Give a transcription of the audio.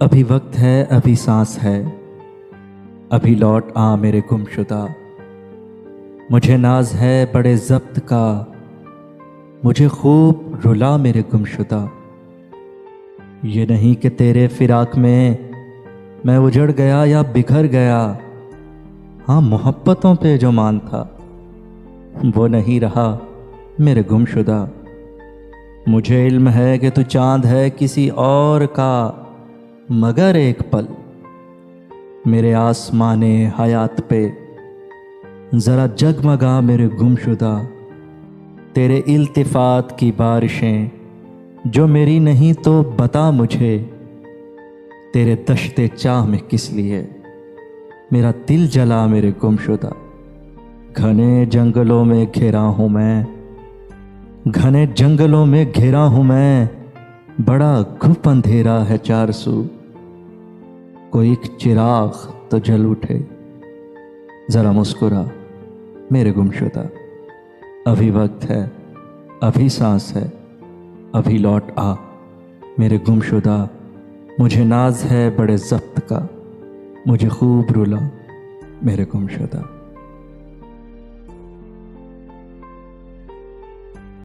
ابھی وقت ہے، ابھی سانس ہے، ابھی لوٹ آ میرے گم شدہ۔ مجھے ناز ہے بڑے ضبط کا، مجھے خوب رلا میرے گم شدہ۔ یہ نہیں کہ تیرے فراق میں اجڑ گیا یا بکھر گیا، ہاں محبتوں پہ جو مان تھا وہ نہیں رہا میرے گم شدہ۔ مجھے علم ہے کہ تو چاند ہے کسی اور کا، مگر ایک پل میرے آسمان حیات پہ ذرا جگمگا میرے گم شدہ۔ تیرے التفات کی بارشیں جو میری نہیں تو بتا مجھے، تیرے دشت چاہ میں کس لیے میرا دل جلا میرے گم شدہ۔ گھنے جنگلوں میں گھرا ہوں میں، گھنے جنگلوں میں گھرا ہوں میں، بڑا گھپ اندھیرا ہے چار سو، کوئی ایک چراغ تو جل اٹھے، ذرا مسکرا میرے گم شدہ۔ ابھی وقت ہے، ابھی سانس ہے، ابھی لوٹ آ میرے گم شدہ۔ مجھے ناز ہے بڑے ضبط کا، مجھے خوب رلا میرے گم شدہ۔